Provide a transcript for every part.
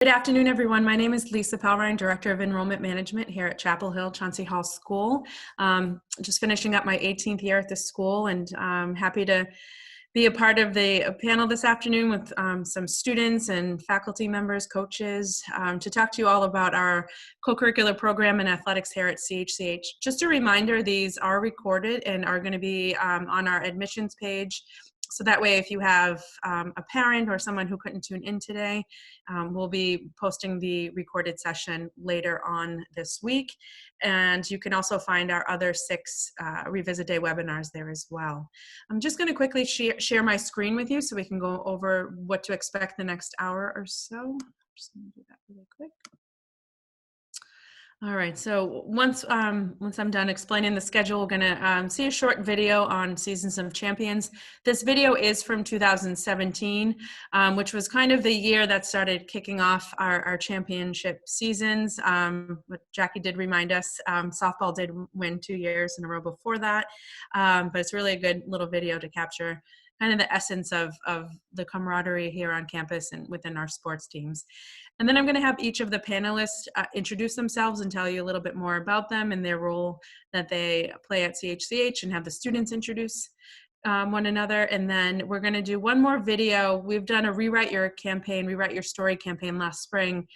Good afternoon, everyone. My name is Lisa Palrine, Director of Enrollment Management here at Chapel Hill Chauncey Hall School. Just finishing up my 18th year at this school, and I'm happy to be a part of the panel this afternoon with some students and faculty members, coaches, to talk to you all about our co-curricular program and athletics here at CHCH. Just a reminder, these are recorded and are going to be on our admissions page. So that way, if you have a parent or someone who couldn't tune in today, we'll be posting the recorded session later on this week. And you can also find our other 6 Revisit Day webinars there as well. I'm just going to quickly share my screen with you so we can go over what to expect the next hour or so. I'm just going to do that really quick. All right, so once I'm done explaining the schedule, we're going to see a short video on Seasons of Champions. This video is from 2017, which was kind of the year that started kicking off our championship seasons. But Jackie did remind us, softball did win 2 years in a row before that, but it's really a good little video to capture kind of the essence of the camaraderie here on campus and within our sports teams. And then I'm going to have each of the panelists introduce themselves and tell you a little bit more about them and their role that they play at CHCH, and have the students introduce one another. And then we're going to do one more video. We've done a Rewrite Your Campaign, Rewrite Your Story campaign last spring.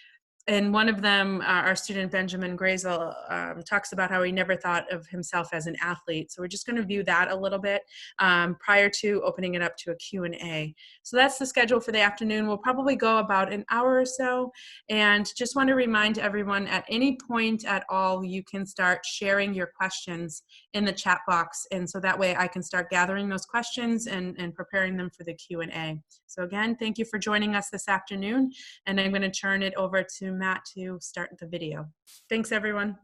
And one of them, our student Benjamin Grazel, talks about how he never thought of himself as an athlete. So we're just going to view that a little bit prior to opening it up to a Q&A. So that's the schedule for the afternoon. We'll probably go about an hour or so. And just want to remind everyone, at any point at all, you can start sharing your questions in the chat box. And so that way I can start gathering those questions and preparing them for the Q&A. So again, thank you for joining us this afternoon. And I'm going to turn it over to Matt to start the video. Thanks, everyone.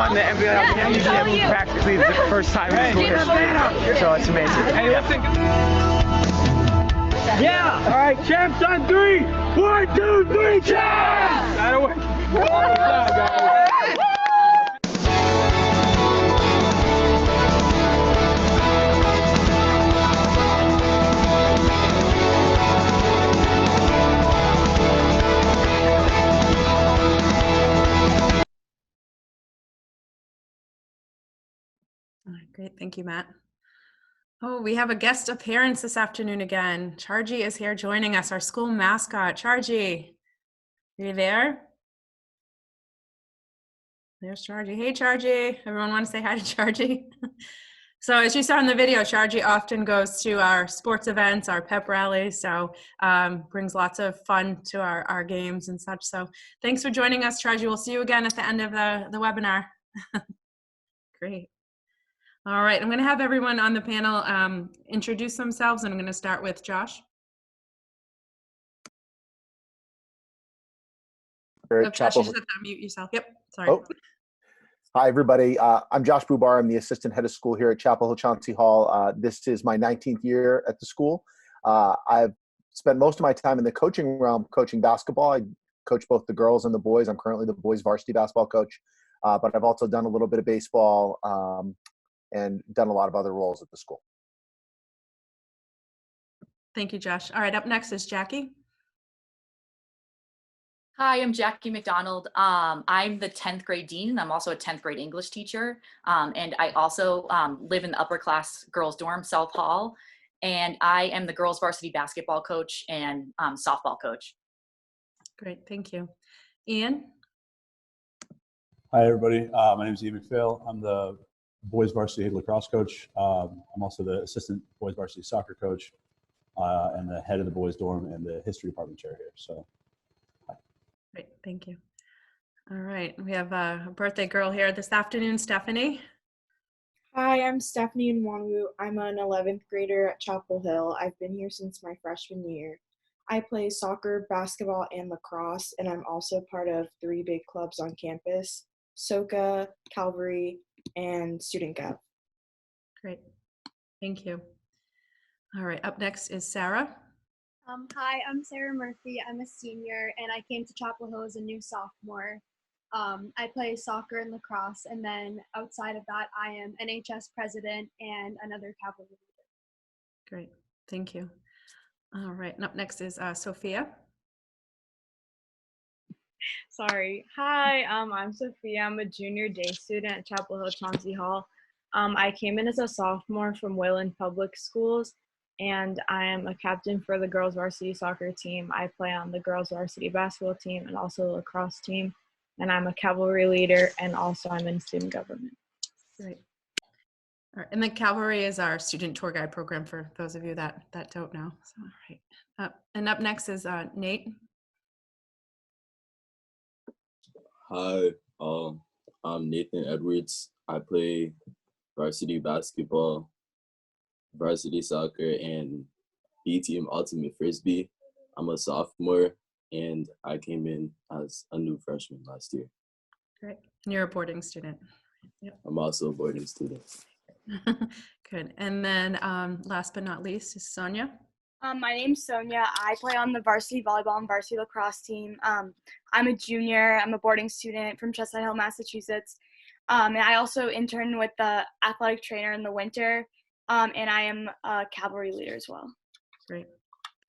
won the NBA championship practically the first time in school history. So it's amazing. Hey, let's think. Yeah! All right, champs on 3. 1, 2, 3, champs! That'll work. Good job, guys. Great. Thank you, Matt. Oh, we have a guest appearance this afternoon again. Chargy is here joining us, our school mascot. Chargy, are you there? There's Chargy. Hey, Chargy. Everyone want to say hi to Chargy? So as you saw in the video, Chargy often goes to our sports events, our pep rallies, so brings lots of fun to our games and such. So thanks for joining us, Chargy. We'll see you again at the end of the webinar. Great. All right, I'm going to have everyone on the panel introduce themselves, and I'm going to start with Josh. Josh, you just have to unmute yourself. Yep, sorry. Oh. Hi, everybody. I'm Josh Bubar. I'm the assistant head of school here at Chapel Hill Chauncey Hall. This is my 19th year at the school. I've spent most of my time in the coaching realm, coaching basketball. I coach both the girls and the boys. I'm currently the boys varsity basketball coach, but I've also done a little bit of baseball and done a lot of other roles at the school. Thank you, Josh. All right, up next is Jackie. Hi, I'm Jackie McDonald. I'm the 10th grade dean, and I'm also a 10th grade English teacher. And I also live in the upper class girls dorm, South Hall. And I am the girls varsity basketball coach and softball coach. Great, thank you. Ian? Hi, everybody. My name is Ian McPhail. I'm the boys varsity lacrosse coach. I'm also the assistant boys varsity soccer coach and the head of the boys dorm and the history department chair here. So. Great, thank you. All right, we have a birthday girl here this afternoon, Stephanie. Hi, I'm Stephanie Nwanwu. I'm an 11th grader at Chapel Hill. I've been here since my freshman year. I play soccer, basketball, and lacrosse, and I'm also part of 3 big clubs on campus, SOCA, Calvary, and Student Gov. Great, thank you. All right, up next is Sarah. Hi, I'm Sarah Murphy. I'm a senior, and I came to Chapel Hill as a new sophomore. I play soccer and lacrosse, and then outside of that, I am NHS president and another cavalry leader. Great, thank you. All right, and up next is Sophia. Sorry. Hi, I'm Sophia. I'm a junior day student at Chapel Hill Chauncey Hall. I came in as a sophomore from Wayland Public Schools, and I am a captain for the girls varsity soccer team. I play on the girls varsity basketball team and also the lacrosse team. And I'm a cavalry leader, and also I'm in student government. Great. All right. And the Cavalry is our student tour guide program for those of you that don't know. So, all right. And up next is Nate. Hi, I'm Nathan Edwards. I play varsity basketball, varsity soccer, and B-team ultimate frisbee. I'm a sophomore, and I came in as a new freshman last year. Great. And you're a boarding student. Yep. I'm also a boarding student. Good. And then last but not least is Sonia. My name's Sonia. I play on the varsity volleyball and varsity lacrosse team. I'm a junior. I'm a boarding student from Chestnut Hill, Massachusetts. And I also intern with the athletic trainer in the winter. And I am a cavalry leader as well. Great.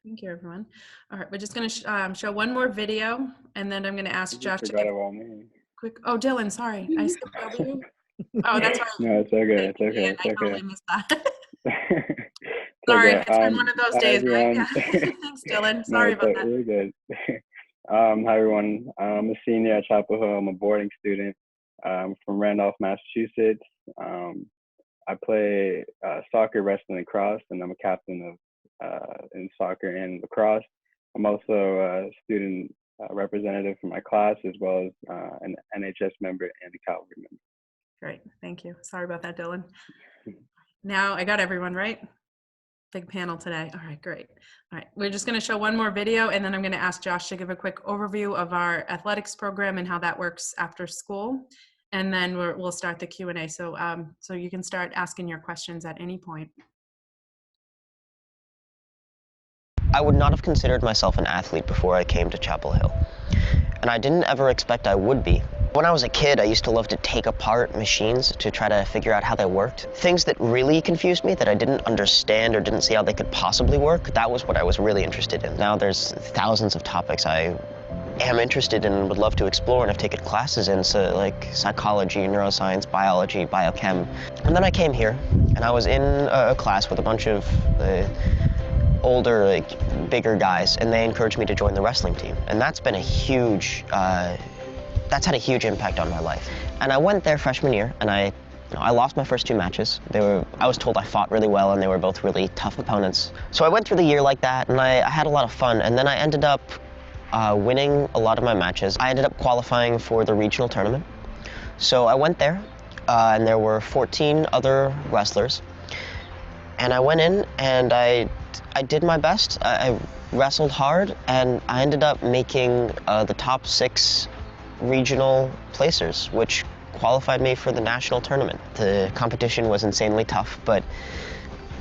Thank you, everyone. All right, we're just going to show one more video, and then I'm going to ask Josh to give quick. Oh, Dylan, sorry. I skipped over you. Oh, that's all right. No, it's okay. It's okay. It's I okay. totally missed that. Sorry, it's been one of those days, right? Yeah. Thanks, Dylan. Sorry about that. You're good. Hi, everyone. I'm a senior at Chapel Hill. I'm a boarding student from Randolph, Massachusetts. I play soccer, wrestling, and lacrosse, and I'm a captain of in soccer and lacrosse. I'm also a student representative for my class, as well as an NHS member and a Calvary member. Great, thank you. Sorry about that, Dylan. Now I got everyone right. Big panel today. All right, great. All right, we're just going to show one more video, and then I'm going to ask Josh to give a quick overview of our athletics program and how that works after school. And then we'll start the Q&A. So, so you can start asking your questions at any point. I would not have considered myself an athlete before I came to Chapel Hill. And I didn't ever expect I would be. When I was a kid, I used to love to take apart machines to try to figure out how they worked. Things that really confused me, that I didn't understand or didn't see how they could possibly work, that was what I was really interested in. Now there's thousands of topics I am interested in and would love to explore and have taken classes in, so like psychology, neuroscience, biology, biochem. And then I came here and I was in a class with a bunch of older, like bigger guys, and they encouraged me to join the wrestling team. And that's been a huge, that's had a huge impact on my life. And I went there freshman year, and I lost my first 2 matches. I was told I fought really well, and they were both really tough opponents. So I went through the year like that, and I had a lot of fun. And then I ended up winning a lot of my matches. I ended up qualifying for the regional tournament. So I went there, and there were 14 other wrestlers. And I went in, and I did my best. I wrestled hard, and I ended up making the top 6 regional placers, which qualified me for the national tournament. The competition was insanely tough, but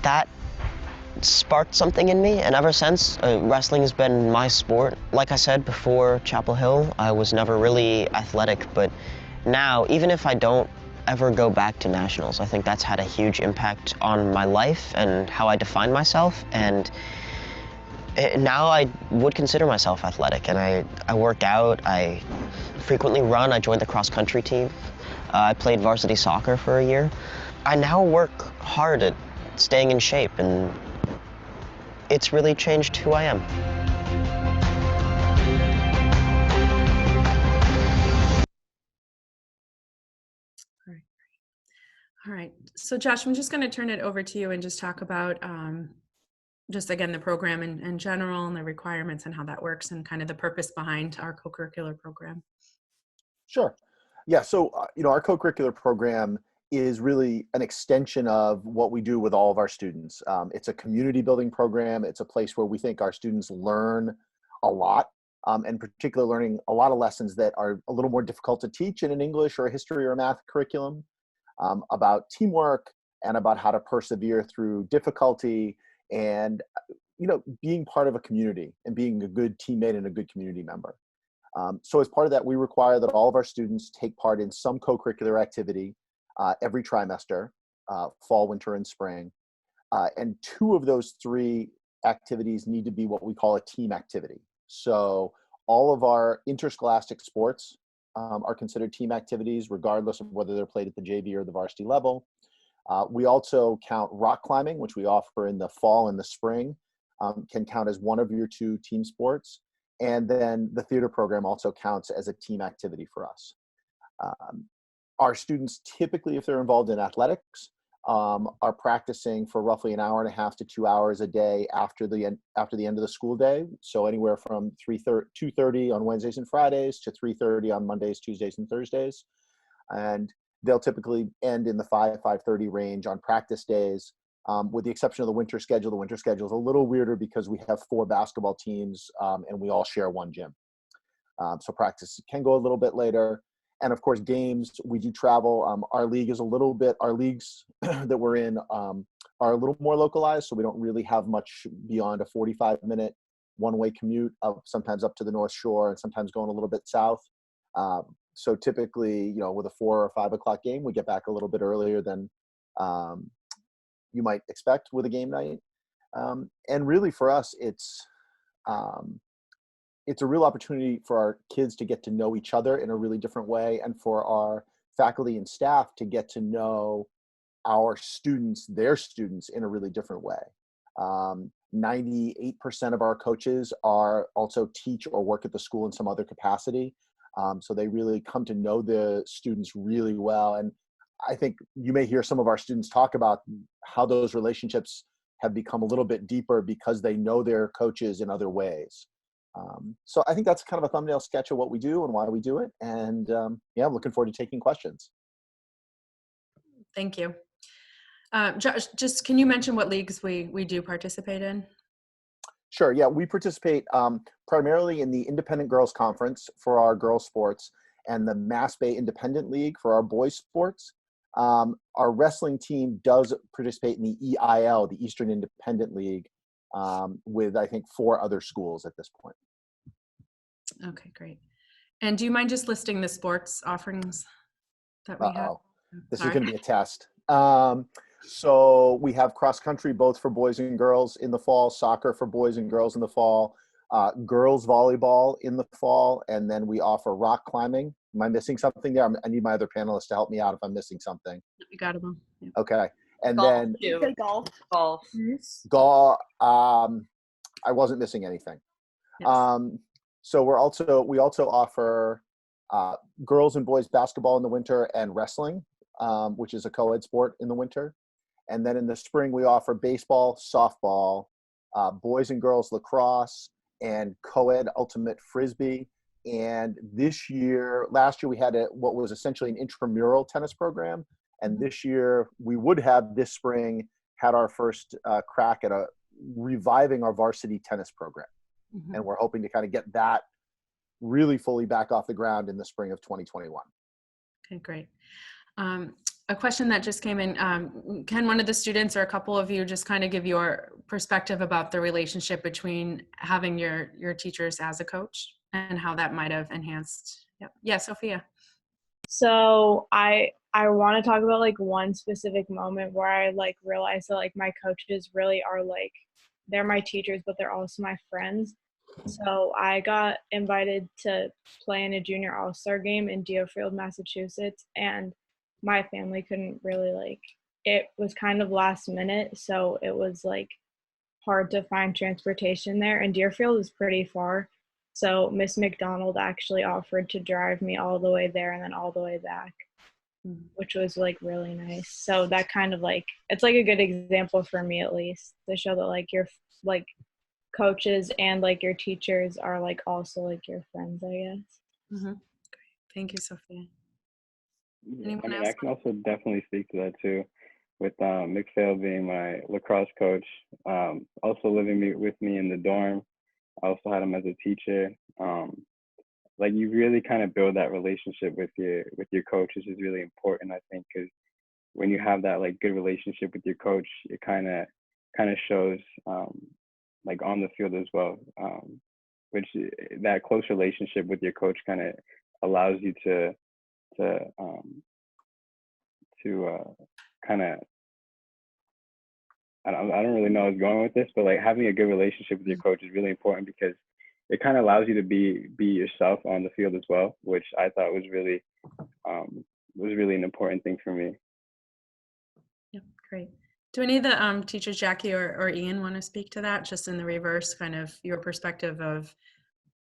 that sparked something in me, and ever since, wrestling has been my sport. Like I said before Chapel Hill, I was never really athletic, but now, even if I don't ever go back to nationals, I think that's had a huge impact on my life and how I define myself, and now I would consider myself athletic, and I work out, I frequently run, I joined the cross-country team, I played varsity soccer for a year. I now work hard at staying in shape, and it's really changed who I am. All right. So Josh, I'm just going to turn it over to you and just talk about just again the program in general and the requirements and how that works and kind of the purpose behind our co-curricular program. Sure. Yeah. So, our co-curricular program is really an extension of what we do with all of our students. It's a community building program. It's a place where we think our students learn a lot, and particularly learning a lot of lessons that are a little more difficult to teach in an English or a history or a math curriculum, about teamwork and about how to persevere through difficulty and, being part of a community and being a good teammate and a good community member. So as part of that, we require that all of our students take part in some co-curricular activity every trimester, fall, winter, and spring. And 2 of those 3 activities need to be what we call a team activity. So all of our interscholastic sports are considered team activities, regardless of whether they're played at the JV or the varsity level. We also count rock climbing, which we offer in the fall and the spring, can count as one of your 2 team sports. And then the theater program also counts as a team activity for us. Our students typically, if they're involved in athletics, are practicing for roughly an hour and a half to 2 hours a day after the end of the school day. So anywhere from 2:30 on Wednesdays and Fridays to 3:30 on Mondays, Tuesdays, and Thursdays. And they'll typically end in the 5:30 range on practice days, with the exception of the winter schedule. The winter schedule is a little weirder because we have 4 basketball teams, and we all share one gym. So practice can go a little bit later. And of course, games, we do travel. Our leagues that we're in are a little more localized, so we don't really have much beyond a 45-minute one-way commute, sometimes up to the North Shore and sometimes going a little bit south. So typically, with a 4 or 5 o'clock game, we get back a little bit earlier than you might expect with a game night. And really for us, it's a real opportunity for our kids to get to know each other in a really different way, and for our faculty and staff to get to know our students, their students, in a really different way. 98% of our coaches are also teach or work at the school in some other capacity. So they really come to know the students really well. And I think you may hear some of our students talk about how those relationships have become a little bit deeper because they know their coaches in other ways. So I think that's kind of a thumbnail sketch of what we do and why we do it. And yeah, I'm looking forward to taking questions. Thank you. Josh, just can you mention what leagues we do participate in? Sure. Yeah, we participate primarily in the Independent Girls Conference for our girls sports and the Mass Bay Independent League for our boys sports. Our wrestling team does participate in the EIL, the Eastern Independent League, with I think 4 other schools at this point. Okay, great. And do you mind just listing the sports offerings that we have? This is going to be a test. So we have cross country both for boys and girls in the fall, soccer for boys and girls in the fall. girls volleyball in the fall, and then we offer rock climbing. Am I missing something there? I need my other panelists to help me out if I'm missing something. You got them. Yeah. Okay. And Golf then too. Say golf. Golf. golf. I wasn't missing anything. Yes. So we also offer girls and boys basketball in the winter and wrestling, which is a co-ed sport in the winter. And then in the spring, we offer baseball, softball, boys and girls lacrosse, and co-ed ultimate frisbee. And last year we had what was essentially an intramural tennis program. And this year we would have this spring had our first crack at reviving our varsity tennis program. Mhm. And we're hoping to kind of get that really fully back off the ground in the spring of 2021. Okay, great. A question that just came in, can one of the students or a couple of you just kind of give your perspective about the relationship between having your teachers as a coach and how that might have enhanced? Yeah, Sophia. So I want to talk about like one specific moment where I like realized that like my coaches really are like, they're my teachers, but they're also my friends. So I got invited to play in a junior all-star game in Deerfield, Massachusetts, and my family couldn't really like, it was kind of last minute, so it was like hard to find transportation there, and Deerfield is pretty far. So Miss McDonald actually offered to drive me all the way there and then all the way back, which was like really nice. So that kind of like, it's like a good example for me at least to show that like your like coaches and like your teachers are like also like your friends, I guess. Mm-hmm. Great. Thank you, Sophia. Yeah, Anyone I mean, else? I can also definitely speak to that too, with McPhail being my lacrosse coach, also living with me in the dorm. I also had him as a teacher. Like you really kind of build that relationship with your coach, which is really important, I think, because when you have that like good relationship with your coach, it kind of shows like on the field as well, which that close relationship with your coach kind of allows you to kind of, I don't really know where I was going with this, but like having a good relationship with your coach is really important because it kind of allows you to be yourself on the field as well, which I thought was really an important thing for me. Yeah, great. Do any of the teachers, Jackie or Ian, want to speak to that? Just in the reverse, kind of your perspective of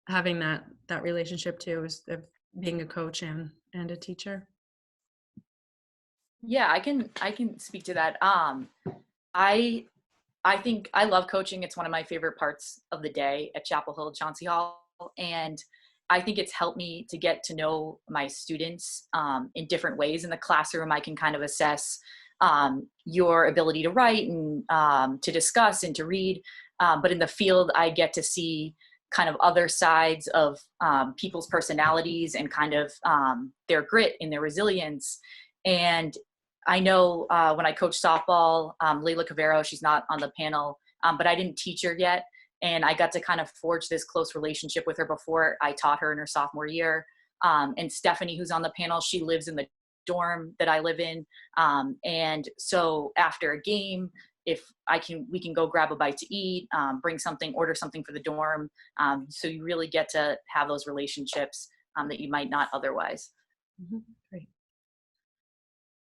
having that relationship too, of being a coach and a teacher. Yeah, I can speak to that. I think I love coaching. It's one of my favorite parts of the day at Chapel Hill Chauncey Hall, and I think it's helped me to get to know my students in different ways. In the classroom, I can kind of assess your ability to write and to discuss and to read, but in the field, I get to see kind of other sides of people's personalities and kind of their grit and their resilience. And I know when I coached softball, Layla Cavero, she's not on the panel, but I didn't teach her yet. And I got to kind of forge this close relationship with her before I taught her in her sophomore year. And Stephanie, who's on the panel, she lives in the dorm that I live in. And so after a game, if we can go grab a bite to eat, bring something, order something for the dorm. So you really get to have those relationships that you might not otherwise. Mm-hmm. Great.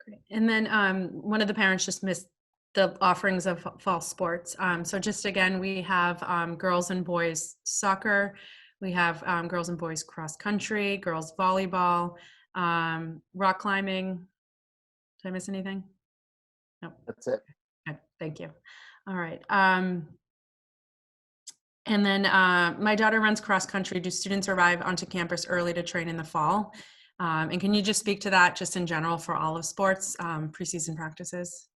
Great. And then one of the parents just missed the offerings of fall sports. So just again, we have girls and boys soccer. We have girls and boys cross country, girls volleyball, rock climbing. Did I miss anything? No. That's it. Okay, thank you. All right. And then my daughter runs cross country. Do students arrive onto campus early to train in the fall? And can you just speak to that just in general for all of sports, preseason practices?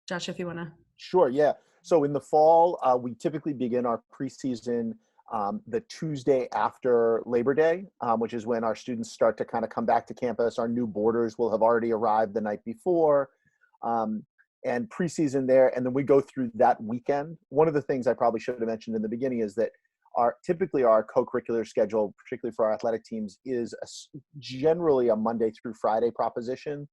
Josh, if you want to. Sure, yeah. So in the fall, we typically begin our preseason the Tuesday after Labor Day, which is when our students start to kind of come back to campus. Our new boarders will have already arrived the night before, and preseason there, and then we go through that weekend. One of the things I probably should have mentioned in the beginning is that typically our co-curricular schedule, particularly for our athletic teams, is generally a Monday through Friday proposition.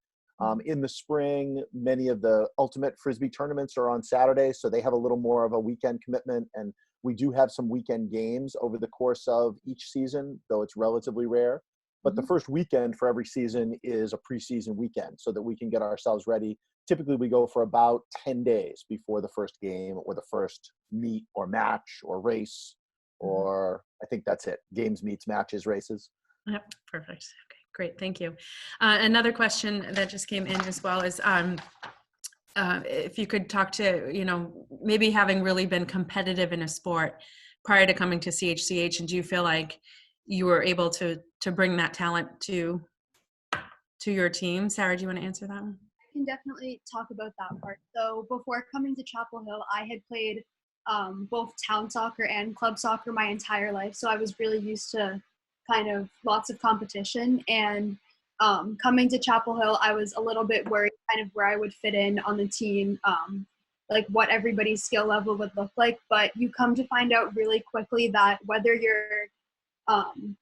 In the spring, many of the ultimate Frisbee tournaments are on Saturdays, so they have a little more of a weekend commitment. And we do have some weekend games over the course of each season, though it's relatively rare. But the first weekend for every season is a preseason weekend so that we can get ourselves ready. Typically, we go for about 10 days before the first game or the first meet or match or race, or I think that's it. Games, meets, matches, races. Yep, perfect. Okay, great. Thank you. Another question that just came in as well is if you could talk to, maybe having really been competitive in a sport prior to coming to CHCH, and do you feel like you were able to bring that talent to your team? Sarah, do you want to answer that one? I can definitely talk about that part. So before coming to Chapel Hill, I had played both town soccer and club soccer my entire life. So I was really used to kind of lots of competition. And coming to Chapel Hill, I was a little bit worried kind of where I would fit in on the team, like what everybody's skill level would look like. But you come to find out really quickly that whether you're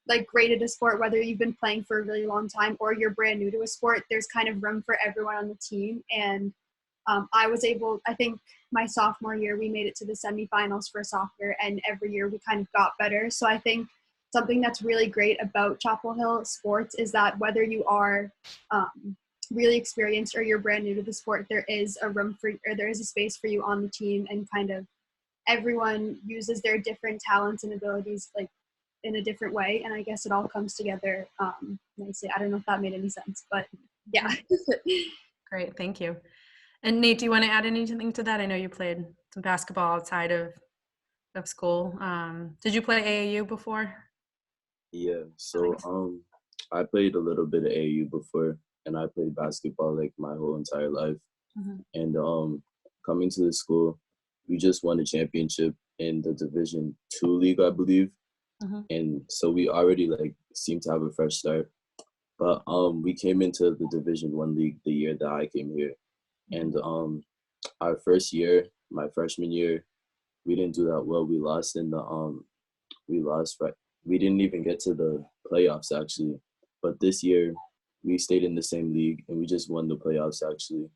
like great at a sport, whether you've been playing for a really long time or you're brand new to a sport, there's kind of room for everyone on the team. And I think my sophomore year, we made it to the semifinals for soccer, and every year we kind of got better. So I think something that's really great about Chapel Hill sports is that whether you are really experienced or you're brand new to the sport, there is a space for you on the team, and kind of everyone uses their different talents and abilities like in a different way. And I guess it all comes together nicely. I don't know if that made any sense, but yeah. Great, thank you. And Nate, do you want to add anything to that? I know you played some basketball outside of school. Did you play AAU before? Yeah, so I played a little bit of AAU before, and I played basketball like my whole entire life. And coming to the school, we just won a championship in the Division II league, I believe. And so we already like seem to have a fresh start. But we came into the Division I league the year that I came here. And our first year, my freshman year, we didn't do that well. We lost we didn't even get to the playoffs actually. But this year we stayed in the same league and we just won the playoffs actually.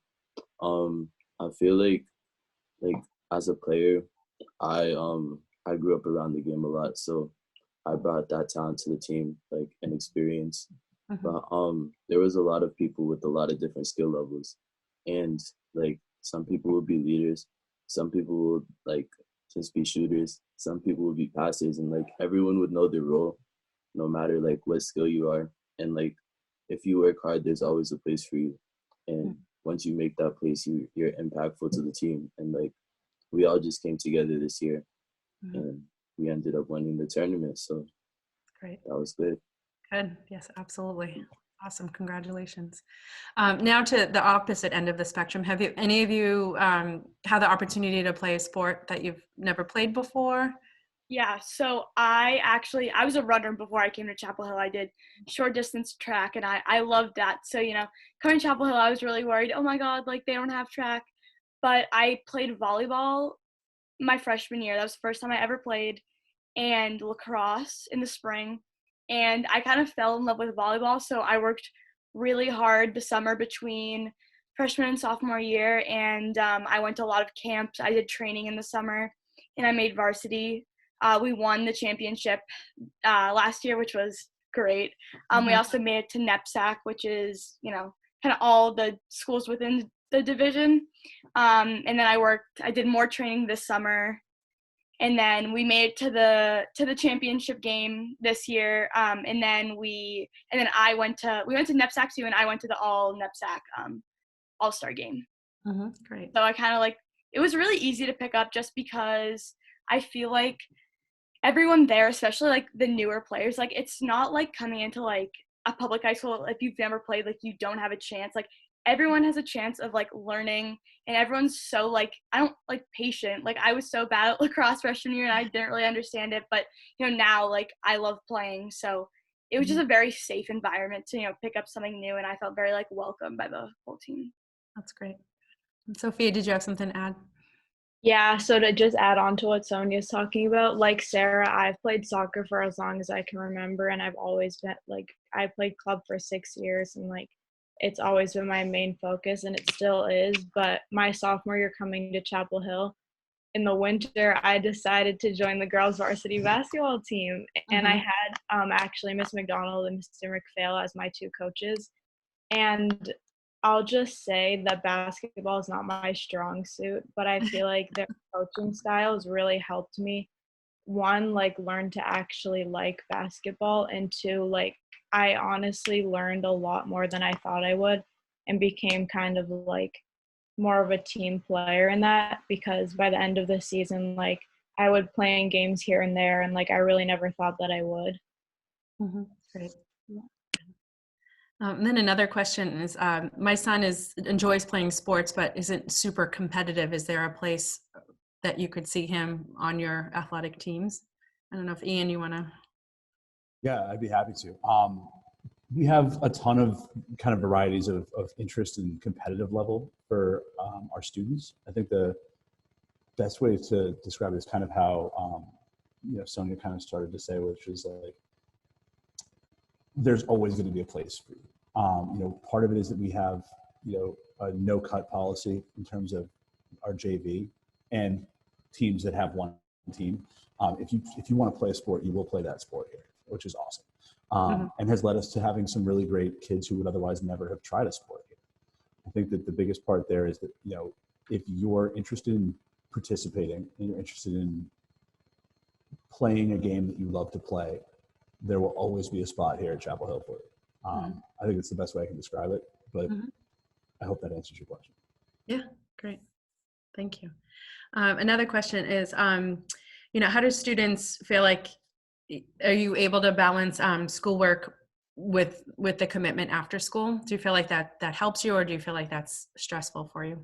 I feel like as a player, I grew up around the game a lot, so I brought that talent to the team, like an experience. But there was a lot of people with a lot of different skill levels, and like some people would be leaders, some people would like just be shooters, some people would be passers, and like everyone would know their role, no matter like what skill you are. And like if you work hard, there's always a place for you. And once you make that place, you're impactful to the team. And like we all just came together this year, and we ended up winning the tournament. So great. That was good. Good. Yes, absolutely. Awesome. Congratulations. Now to the opposite end of the spectrum. Have any of you had the opportunity to play a sport that you've never played before? Yeah, so I was a runner before I came to Chapel Hill. I did short distance track, and I loved that. So, coming to Chapel Hill, I was really worried, oh my God, like they don't have track. But I played volleyball my freshman year. That was the first time I ever played, and lacrosse in the spring. And I kind of fell in love with volleyball, so I worked really hard the summer between freshman and sophomore year, and I went to a lot of camps. I did training in the summer, and I made varsity. We won the championship last year, which was great. We also made it to NEPSAC, which is, kind of all the schools within the division. And then I did more training this summer. And then we made it to the championship game this year. And then we went to NEPSAC too, and I went to the all NEPSAC all-star game. Great. So I kind of it was really easy to pick up just because I feel like everyone there, especially like the newer players, like it's not like coming into like a public high school. If you've never played, like you don't have a chance. Like everyone has a chance of like learning, and everyone's so patient. Like I was so bad at lacrosse freshman year and I didn't really understand it, but now like I love playing. So it was just a very safe environment to pick up something new, and I felt very like welcomed by the whole team. That's great. And Sophia, did you have something to add? Yeah, so to just add on to what Sonia's talking about, like Sarah, I've played soccer for as long as I can remember, and I've always been I played club for 6 years, and it's always been my main focus, and it still is. But my sophomore year coming to Chapel Hill, in the winter, I decided to join the girls varsity basketball team. And I had actually Miss McDonald and Mr. McPhail as my two coaches. And I'll just say that basketball is not my strong suit, but I feel like their coaching styles really helped me, one, like learn to actually like basketball, and two, like I honestly learned a lot more than I thought I would and became kind of like more of a team player in that, because by the end of the season, like I would play in games here and there, and like I really never thought that I would. Great. And then another question is, my son enjoys playing sports, but isn't super competitive. Is there a place that you could see him on your athletic teams? I don't know if Ian, you want to. Yeah, I'd be happy to. We have a ton of kind of varieties of interest and competitive level for our students. I think the best way to describe it is kind of how Sonia kind of started to say, which is like, there's always going to be a place for you. Part of it is that we have, a no cut policy in terms of our JV and teams that have one team. If you want to play a sport, you will play that sport here, which is awesome. And has led us to having some really great kids who would otherwise never have tried a sport here. I think that the biggest part there is that, if you're interested in participating and you're interested in playing a game that you love to play, there will always be a spot here at Chapel Hill for you. I think it's the best way I can describe it, but I hope that answers your question. Yeah, great. Thank you. Another question is, how do students feel like, are you able to balance schoolwork with the commitment after school? Do you feel like that helps you, or do you feel like that's stressful for you?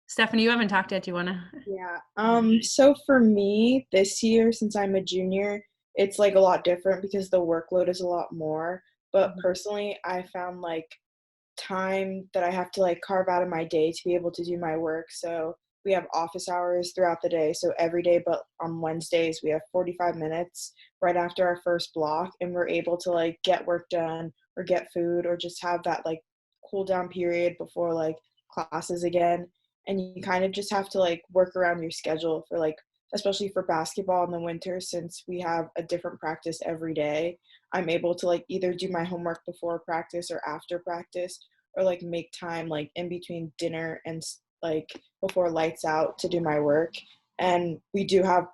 Stephanie, you haven't talked yet. Do you want to? Yeah. So for me this year, since I'm a junior, it's like a lot different because the workload is a lot more. But personally, I found like time that I have to like carve out of my day to be able to do my work. So we have office hours throughout the day. So every day, but on Wednesdays, we have 45 minutes right after our first block, and we're able to like get work done or get food or just have that like cool down period before like classes again. And you kind of just have to like work around your schedule for like, especially for basketball in the winter, since we have a different practice every day. I'm able to like either do my homework before practice or after practice, or like make time like in between dinner and like before lights out to do my work. And we do have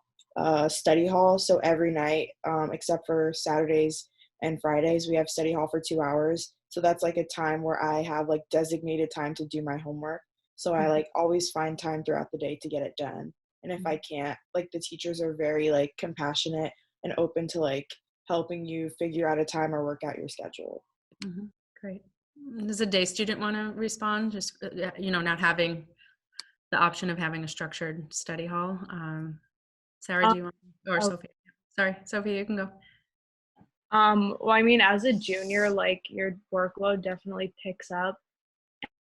study hall, so every night except for Saturdays and Fridays, we have study hall for 2 hours. So that's like a time where I have like designated time to do my homework. So I like always find time throughout the day to get it done. And if I can't, like the teachers are very like compassionate and open to like helping you figure out a time or work out your schedule. Great. Does a day student want to respond? Just, not having the option of having a structured study hall. Sarah, do you want, or Sophie? Sorry, Sophie, you can go. Well, I mean, as a junior, like your workload definitely picks up.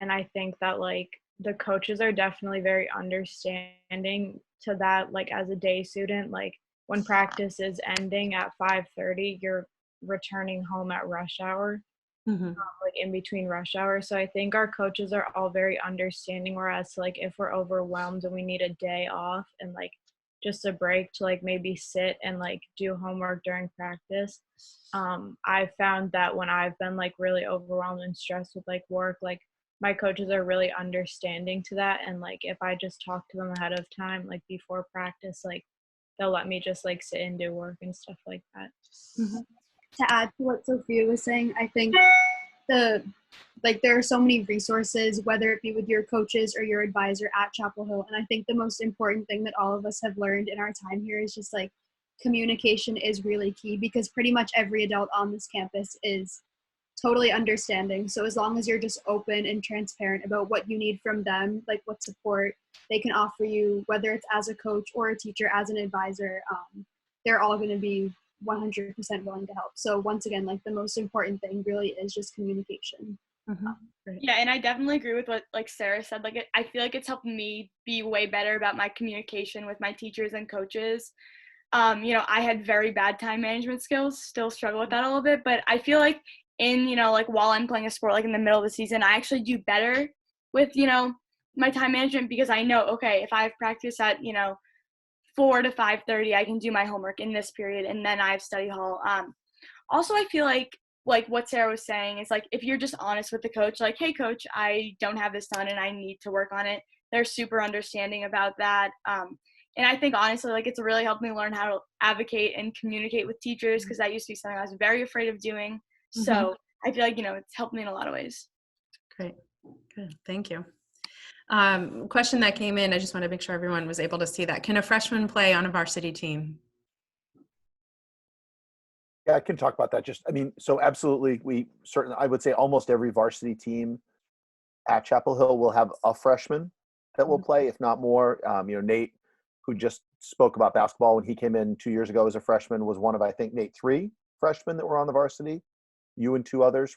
And I think that like the coaches are definitely very understanding to that. Like as a day student, like when practice is ending at 5:30, you're returning home at rush hour. Like in between rush hours. So I think our coaches are all very understanding, whereas like if we're overwhelmed and we need a day off and like just a break to like maybe sit and like do homework during practice, I found that when I've been like really overwhelmed and stressed with like work, like my coaches are really understanding to that. And like if I just talk to them ahead of time, like before practice, like they'll let me just like sit and do work and stuff like that. To add to what Sophia was saying, I think there are so many resources, whether it be with your coaches or your advisor at Chapel Hill. And I think the most important thing that all of us have learned in our time here is just like communication is really key, because pretty much every adult on this campus is totally understanding. So as long as you're just open and transparent about what you need from them, like what support they can offer you, whether it's as a coach or a teacher, as an advisor, they're all going to be 100% willing to help. So once again, like the most important thing really is just communication. Yeah, and I definitely agree with what like Sarah said. Like I feel like it's helped me be way better about my communication with my teachers and coaches. I had very bad time management skills, still struggle with that a little bit, but I feel like in, like while I'm playing a sport, like in the middle of the season, I actually do better with, my time management because I know, okay, if I have practice at, 4 to 5:30, I can do my homework in this period, and then I have study hall. Also, I feel like what Sarah was saying is like if you're just honest with the coach, like, hey, coach, I don't have this done and I need to work on it. They're super understanding about that. And I think honestly, like it's really helped me learn how to advocate and communicate with teachers because that used to be something I was very afraid of doing. So I feel like it's helped me in a lot of ways. Great. Good. Thank you. Question that came in, I just want to make sure everyone was able to see that. Can a freshman play on a varsity team? Yeah, I can talk about that. So absolutely, I would say almost every varsity team at Chapel Hill will have a freshman that will play, if not more. Nate, who just spoke about basketball when he came in 2 years ago as a freshman, was one of, I think, Nate, 3 freshmen that were on the varsity, you and 2 others.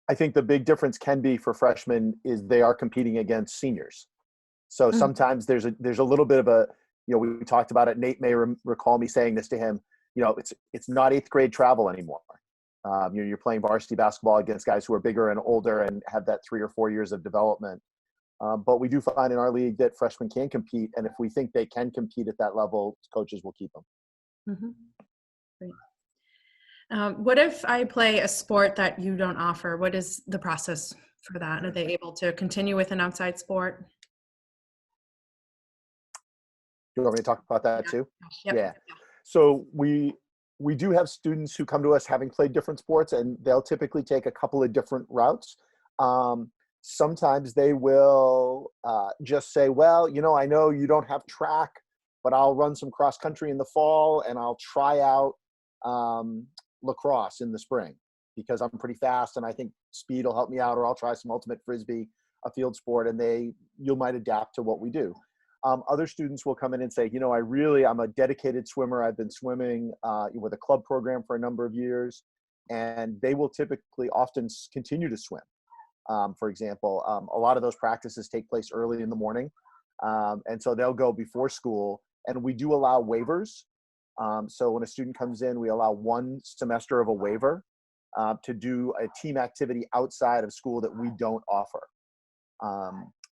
I think the big difference can be for freshmen is they are competing against seniors. So sometimes there's a little bit of a, we talked about it. Nate may recall me saying this to him, it's not 8th grade travel anymore. You're playing varsity basketball against guys who are bigger and older and have that 3 or 4 years of development. But we do find in our league that freshmen can compete. And if we think they can compete at that level, coaches will keep them. Great. What if I play a sport that you don't offer? What is the process for that? Are they able to continue with an outside sport? Do you want me to talk about that too? Yep. Yeah. So we do have students who come to us having played different sports, and they'll typically take a couple of different routes. Sometimes they will just say, well, I know you don't have track, but I'll run some cross country in the fall and I'll try out lacrosse in the spring because I'm pretty fast and I think speed will help me out, or I'll try some ultimate frisbee, a field sport, and you might adapt to what we do. Other students will come in and say, I'm a dedicated swimmer. I've been swimming with a club program for a number of years, and they will typically often continue to swim. For example, a lot of those practices take place early in the morning. And so they'll go before school, and we do allow waivers. So when a student comes in, we allow 1 semester of a waiver to do a team activity outside of school that we don't offer.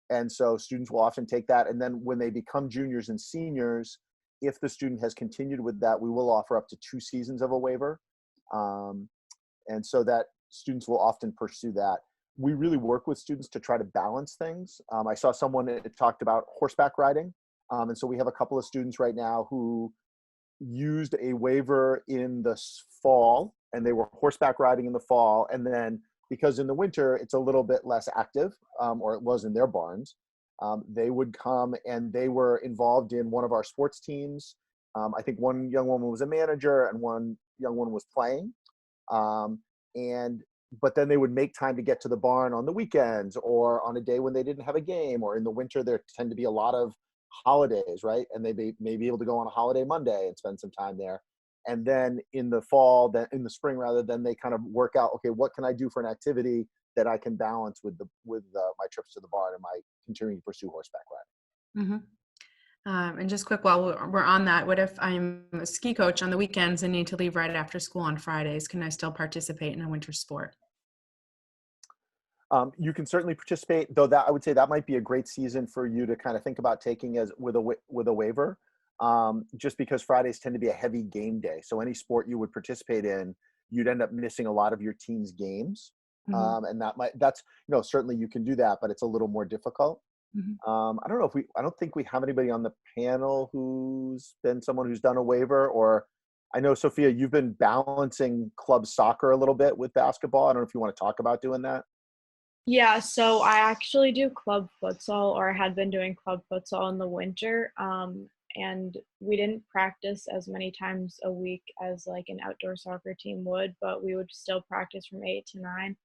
And so students will often take that. And then when they become juniors and seniors, if the student has continued with that, we will offer up to 2 seasons of a waiver. And so that students will often pursue that. We really work with students to try to balance things. I saw someone that talked about horseback riding. And so we have a couple of students right now who used a waiver in the fall, and they were horseback riding in the fall. And then because in the winter, it's a little bit less active, or it was in their barns, they would come and they were involved in one of our sports teams. I think one young woman was a manager and one young one was playing. But then they would make time to get to the barn on the weekends or on a day when they didn't have a game, or in the winter, there tend to be a lot of holidays, right? And they may be able to go on a holiday Monday and spend some time there. And then in the fall, then in the spring rather, then they kind of work out, okay, what can I do for an activity that I can balance with my trips to the barn and my continuing to pursue horseback riding. And just quick, while we're on that, what if I'm a ski coach on the weekends and need to leave right after school on Fridays? Can I still participate in a winter sport? You can certainly participate, though that I would say that might be a great season for you to kind of think about taking as with a waiver, just because Fridays tend to be a heavy game day. So any sport you would participate in, you'd end up missing a lot of your team's games. And that's certainly you can do that, but it's a little more difficult. I don't think we have anybody on the panel who's been someone who's done a waiver, or I know, Sophia, you've been balancing club soccer a little bit with basketball. I don't know if you want to talk about doing that. Yeah, so I actually do club futsal, or I had been doing club futsal in the winter. And we didn't practice as many times a week as like an outdoor soccer team would, but we would still practice from 8 to 9.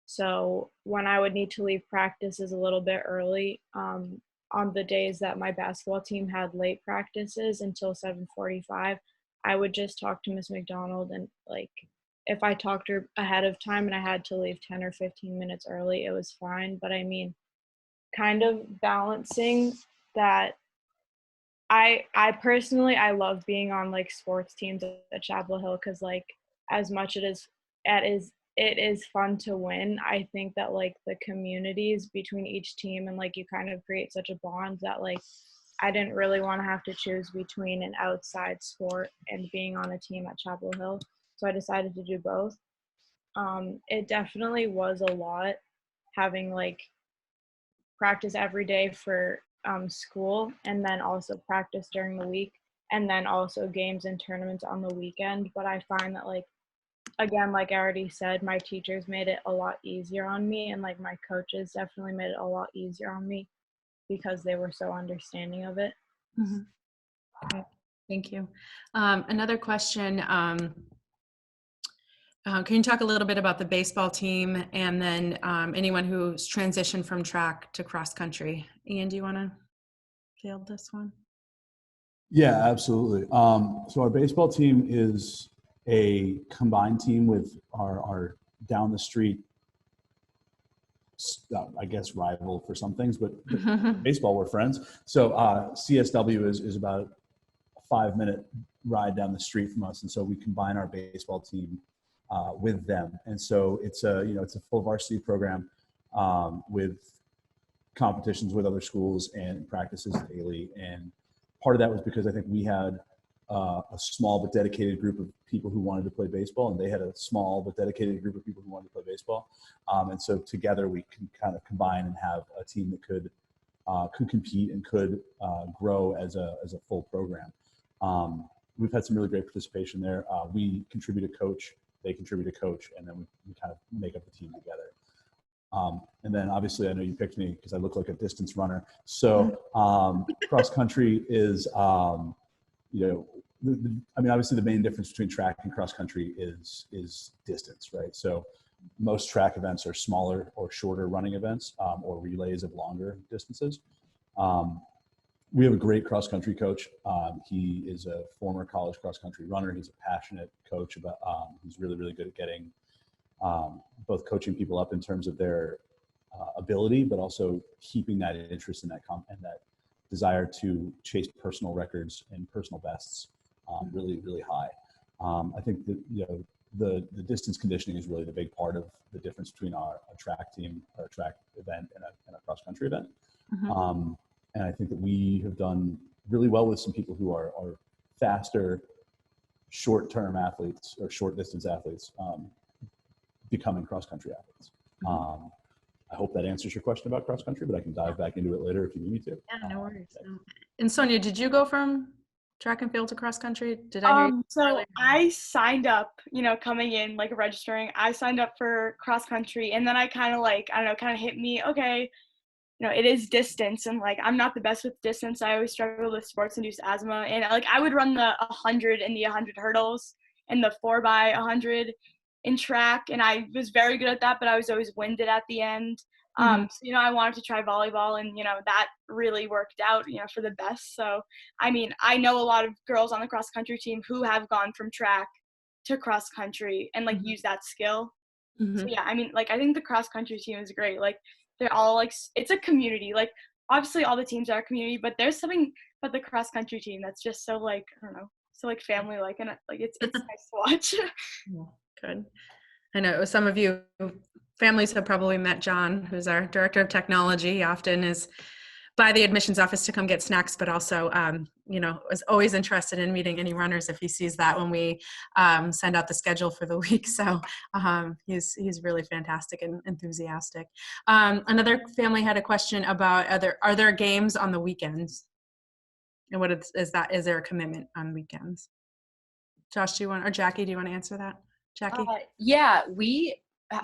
So when I would need to leave practices a little bit early, on the days that my basketball team had late practices until 7:45, I would just talk to Miss McDonald, and like if I talked to her ahead of time and I had to leave 10 or 15 minutes early, it was fine. But I mean, kind of balancing that. I personally, I love being on like sports teams at Chapel Hill, because like as much it is fun to win. I think that like the communities between each team and like you kind of create such a bond that like I didn't really want to have to choose between an outside sport and being on a team at Chapel Hill. So I decided to do both. It definitely was a lot having like practice every day for school and then also practice during the week and then also games and tournaments on the weekend. But I find that like, again, like I already said, my teachers made it a lot easier on me and like my coaches definitely made it a lot easier on me because they were so understanding of it. Great. Thank you. Another question. Can you talk a little bit about the baseball team and then anyone who's transitioned from track to cross country? Ian, do you want to field this one? Yeah, absolutely. So our baseball team is a combined team with our down the street, I guess, rival for some things, but baseball, we're friends. So CSW is about a 5-minute ride down the street from us. And so we combine our baseball team with them. And so it's a full varsity program with competitions with other schools and practices daily. And part of that was because I think we had a small but dedicated group of people who wanted to play baseball, and they had a small but dedicated group of people who wanted to play baseball. And so together we can kind of combine and have a team that could compete and could grow as a full program. We've had some really great participation there. We contribute a coach, they contribute a coach, and then we kind of make up the team together. And then obviously I know you picked me because I look like a distance runner. So cross country is, obviously the main difference between track and cross country is distance, right? So most track events are smaller or shorter running events or relays of longer distances. We have a great cross country coach. He is a former college cross country runner. He's a passionate coach about, he's really, really good at getting both coaching people up in terms of their ability, but also keeping that interest in that and that desire to chase personal records and personal bests really, really high. I think that the distance conditioning is really the big part of the difference between a track team or a track event and a cross country event. And I think that we have done really well with some people who are faster, short-term athletes or short distance athletes becoming cross-country athletes. I hope that answers your question about cross-country, but I can dive back into it later if you need me to. Yeah, no worries. No. And Sonia, did you go from track and field to cross-country? Did I hear you? So I signed up, coming in, like registering, I signed up for cross-country, and then I kind of hit me, okay, it is distance, and like I'm not the best with distance. I always struggle with sports-induced asthma, and like I would run the 100 and the 100 hurdles and the 4x100 in track, and I was very good at that, but I was always winded at the end. So I wanted to try volleyball, and that really worked out for the best. So I mean, I know a lot of girls on the cross country team who have gone from track to cross country and like use that skill. So yeah, I mean, like I think the cross country team is great. Like they're all like, it's a community. Like obviously all the teams are a community, but there's something about the cross country team that's just so like, I don't know, so like family like, and like it's nice to watch. Good. I know some of you families have probably met John, who's our director of technology. He often is by the admissions office to come get snacks, but also, is always interested in meeting any runners if he sees that when we send out the schedule for the week. So he's really fantastic and enthusiastic. Another family had a question about are there games on the weekends? And what is there a commitment on weekends? Josh, or Jackie, do you want to answer that? Jackie? Yeah,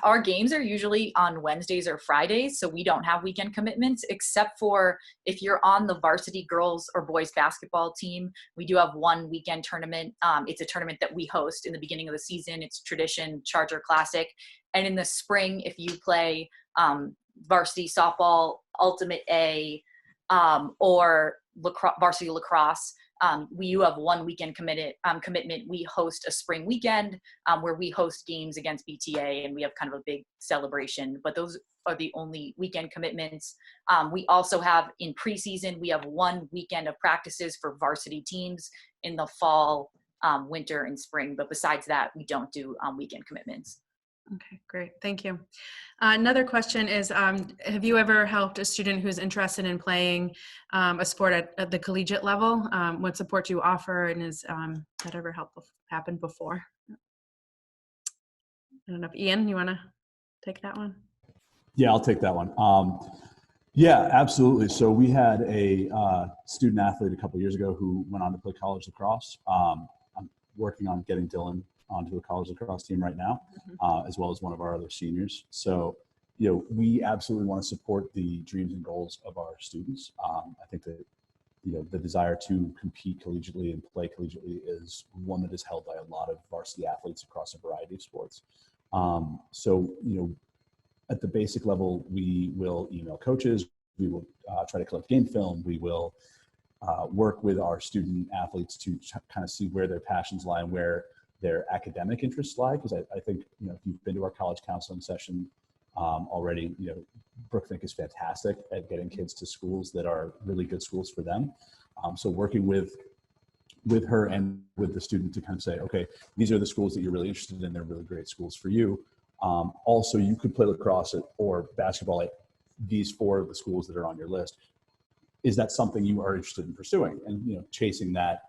our games are usually on Wednesdays or Fridays, so we don't have weekend commitments except for if you're on the varsity girls or boys basketball team. We do have one weekend tournament. It's a tournament that we host in the beginning of the season. It's Tradition Charger Classic. And in the spring, if you play varsity softball, Ultimate A, or varsity lacrosse, you have one weekend commitment. We host a spring weekend where we host games against BTA, and we have kind of a big celebration, but those are the only weekend commitments. We also have in preseason, we have one weekend of practices for varsity teams in the fall, winter, and spring. But besides that, we don't do weekend commitments. Okay, great. Thank you. Another question is, have you ever helped a student who's interested in playing a sport at the collegiate level? What support do you offer, and is that ever happened before? I don't know if Ian, you want to take that one? Yeah, I'll take that one. Yeah, absolutely. So we had a student athlete a couple of years ago who went on to play college lacrosse. I'm working on getting Dylan onto the college lacrosse team right now, as well as one of our other seniors. So, we absolutely want to support the dreams and goals of our students. I think that, the desire to compete collegiately and play collegiately is one that is held by a lot of varsity athletes across a variety of sports. So, at the basic level, we will email coaches, we will try to collect game film, we will work with our student athletes to kind of see where their passions lie and where their academic interests lie. Because I think, if you've been to our college counseling session already, Brookfink is fantastic at getting kids to schools that are really good schools for them. So working with her and with the student to kind of say, okay, these are the schools that you're really interested in. They're really great schools for you. Also, you could play lacrosse or basketball at these 4 of the schools that are on your list. Is that something you are interested in pursuing? And, chasing that,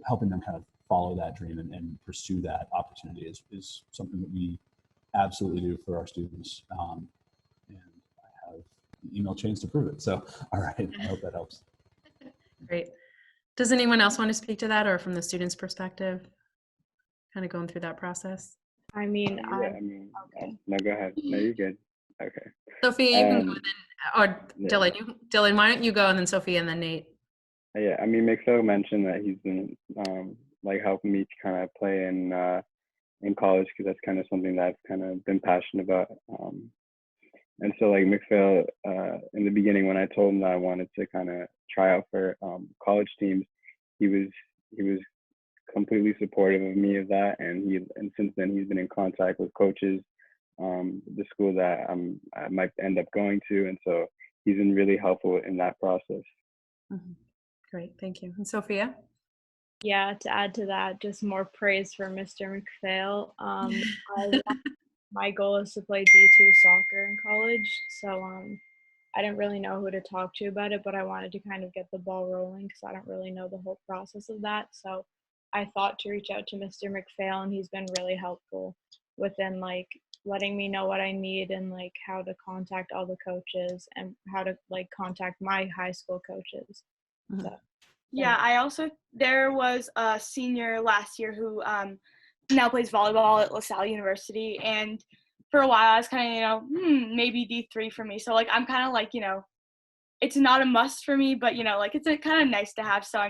helping them kind of follow that dream and pursue that opportunity is something that we absolutely do for our students. And I have email chains to prove it. So, all right, I hope that helps. Great. Does anyone else want to speak to that, or from the student's perspective, kind of going through that process? I mean, Okay. No, go ahead. No, you're good. Okay. Sophia, you can go then, or yeah. Dylan, why don't you go, and then Sophia, and then Nate. Yeah, McPhail mentioned that he's been helping me to kind of play in college, because that's kind of something that I've kind of been passionate about. And so McPhail, in the beginning, when I told him that I wanted to kind of try out for college teams, he was completely supportive of me of that, and since then he's been in contact with coaches, the school that I might end up going to, and so he's been really helpful in that process. Mm-hmm. Great, thank you. And Sophia? Yeah, to add to that, just more praise for Mr. McPhail. My goal is to play D2 soccer in college, so I didn't really know who to talk to about it, but I wanted to kind of get the ball rolling because I don't really know the whole process of that. So I thought to reach out to Mr. McPhail, and he's been really helpful within letting me know what I need and how to contact all the coaches and how to contact my high school coaches. Mm-hmm. So, Yeah, there was a senior last year who now plays volleyball at LaSalle University, and for a while I was kind of, maybe D3 for me. So I'm kind of it's not a must for me, but it's kind of nice to have. So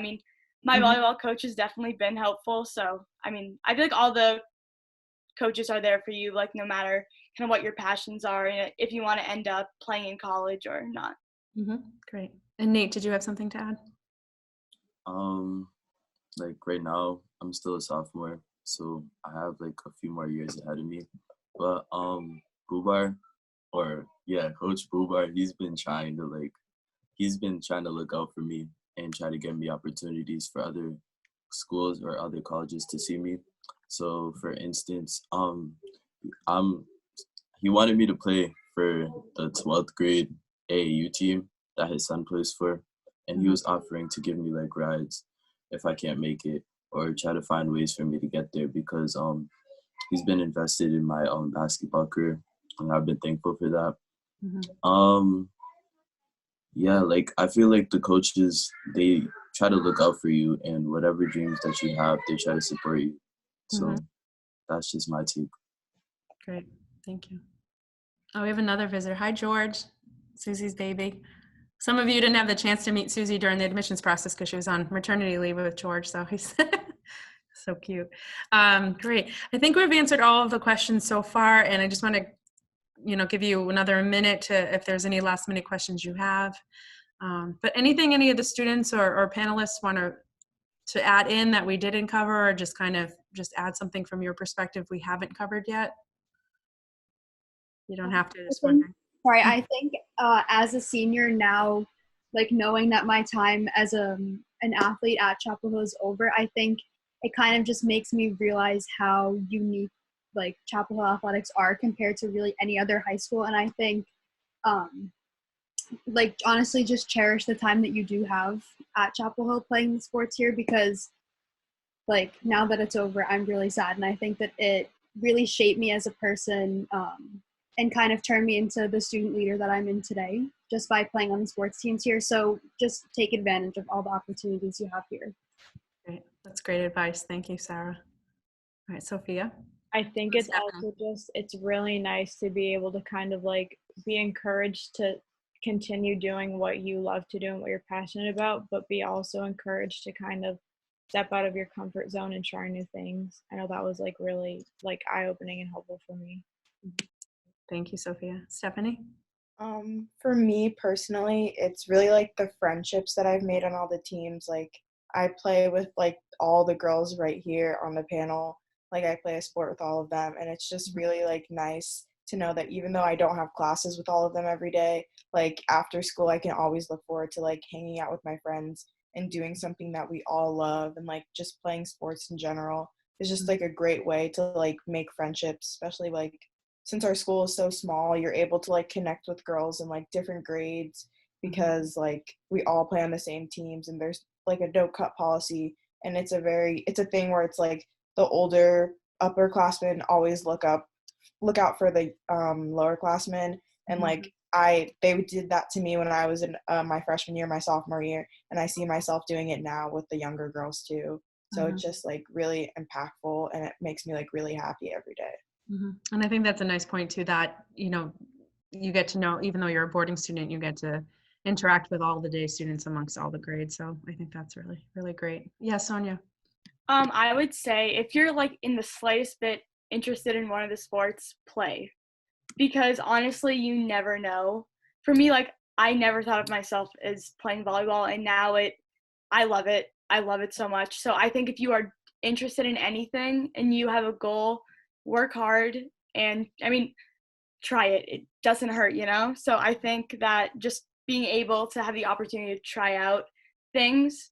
my volleyball coach has definitely been helpful. So I feel like all the coaches are there for you, no matter kind of what your passions are, and if you want to end up playing in college or not. Mm-hmm. Great. And Nate, did you have something to add? Right now I'm still a sophomore, so I have a few more years ahead of me. But Bubar, Coach Bubar, he's been trying to look out for me and try to get me opportunities for other schools or other colleges to see me. So for instance, he wanted me to play for the 12th grade AAU team that his son plays for, and he was offering to give me rides if I can't make it, or try to find ways for me to get there, because he's been invested in my basketball career, and I've been thankful for that. Mm-hmm. I feel like the coaches, they try to look out for you, and whatever dreams that you have, they try to support you. So that's just my take. Great, thank you. Oh, we have another visitor. Hi, George, Susie's baby. Some of you didn't have the chance to meet Susie during the admissions process because she was on maternity leave with George, so he's so cute. Great. I think we've answered all of the questions so far, and I just want to, give you another minute to, if there's any last minute questions you have. But anything any of the students or panelists want to add in that we didn't cover, or just kind of add something from your perspective we haven't covered yet? You don't have to. Just wondering. Sorry, I think as a senior now, knowing that my time as an athlete at Chapel Hill is over, I think it kind of just makes me realize how unique like Chapel Hill athletics are compared to really any other high school. And I think like honestly just cherish the time that you do have at Chapel Hill playing the sports here, because like now that it's over, I'm really sad. And I think that it really shaped me as a person and kind of turned me into the student leader that I'm in today just by playing on the sports teams here. So just take advantage of all the opportunities you have here. Great. That's great advice. Thank you, Sarah. All right, Sophia. I think it's also just, it's really nice to be able to kind of like be encouraged to continue doing what you love to do and what you're passionate about, but be also encouraged to kind of step out of your comfort zone and try new things. I know that was like really like eye-opening and helpful for me. Thank you, Sophia. Stephanie? For me personally, it's really like the friendships that I've made on all the teams. Like I play with like all the girls right here on the panel. Like I play a sport with all of them, and it's just really like nice to know that even though I don't have classes with all of them every day, like after school I can always look forward to like hanging out with my friends and doing something that we all love, and like just playing sports in general is just like a great way to like make friendships, especially like since our school is so small, you're able to like connect with girls in like different grades because like we all play on the same teams, and there's like a no cut policy, and it's a thing where it's like the older upperclassmen always look out for the lower classmen, and like they did that to me when I was in my freshman year, my sophomore year, and I see myself doing it now with the younger girls too. So it's just like really impactful, and it makes me like really happy every day. And I think that's a nice point too, that, you know, you get to know, even though you're a boarding student, you get to interact with all the day students amongst all the grades. So I think that's really, really great. Yeah, Sonia. I would say if you're like in the slightest bit interested in one of the sports, play. Because honestly, you never know. For me, like I never thought of myself as playing volleyball, and now I love it. I love it so much. So I think if you are interested in anything and you have a goal, work hard, and I mean, try it. It doesn't hurt, you know? So I think that just being able to have the opportunity to try out things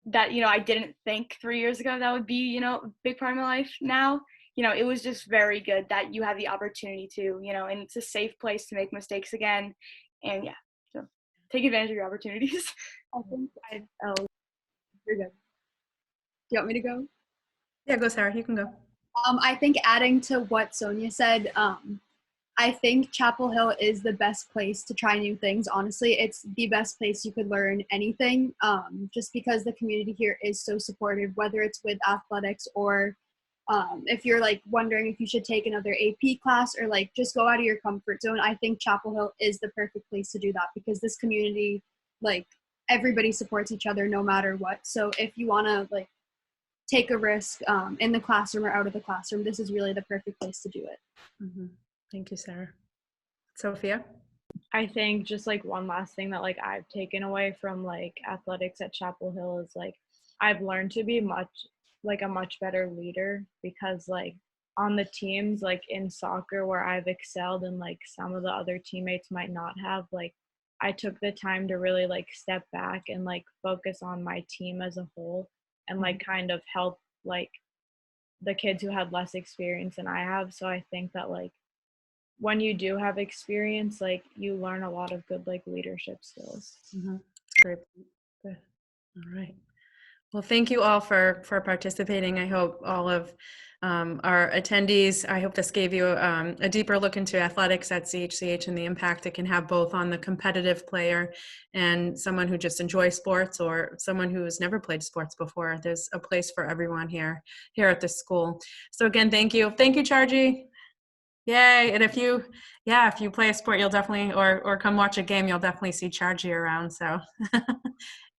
that, you know, I didn't think 3 years ago that would be, you know, a big part of my life now, you know, it was just very good that you have the opportunity to, you know, and it's a safe place to make mistakes again. And yeah, so take advantage of your opportunities. I think you're good. Do you want me to go? Yeah, go Sarah, you can go. I think adding to what Sonia said, I think Chapel Hill is the best place to try new things. Honestly, it's the best place you could learn anything, just because the community here is so supportive, whether it's with athletics or if you're like wondering if you should take another AP class or like just go out of your comfort zone. I think Chapel Hill is the perfect place to do that, because this community, like everybody supports each other no matter what. So if you want to like take a risk in the classroom or out of the classroom, this is really the perfect place to do it. Thank you, Sarah. Sophia? I think just like one last thing that like I've taken away from like athletics at Chapel Hill is like I've learned to be a much better leader, because like on the teams, like in soccer where I've excelled and like some of the other teammates might not have, like I took the time to really like step back and like focus on my team as a whole and like kind of help like the kids who had less experience than I have. So I think that like when you do have experience, like you learn a lot of good like leadership skills. Great. Good. All right. Well, thank you all for participating. I hope all of our attendees, I hope this gave you a deeper look into athletics at CHCH and the impact it can have both on the competitive player and someone who just enjoys sports or someone who has never played sports before. There's a place for everyone here at the school. So again, thank you. Thank you, Chargy. Yay. And if you play a sport, you'll definitely, or come watch a game, you'll definitely see Chargy around. So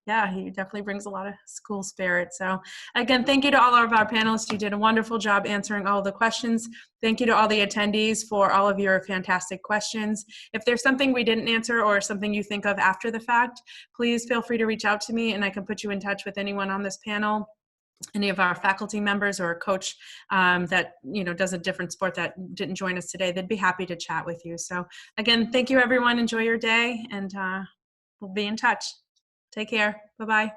yeah, he definitely brings a lot of school spirit. So again, thank you to all of our panelists. You did a wonderful job answering all the questions. Thank you to all the attendees for all of your fantastic questions. If there's something we didn't answer or something you think of after the fact, please feel free to reach out to me and I can put you in touch with anyone on this panel, any of our faculty members or a coach that does a different sport that didn't join us today. They'd be happy to chat with you. So again, thank you everyone. Enjoy your day, and we'll be in touch. Take care. Bye-bye.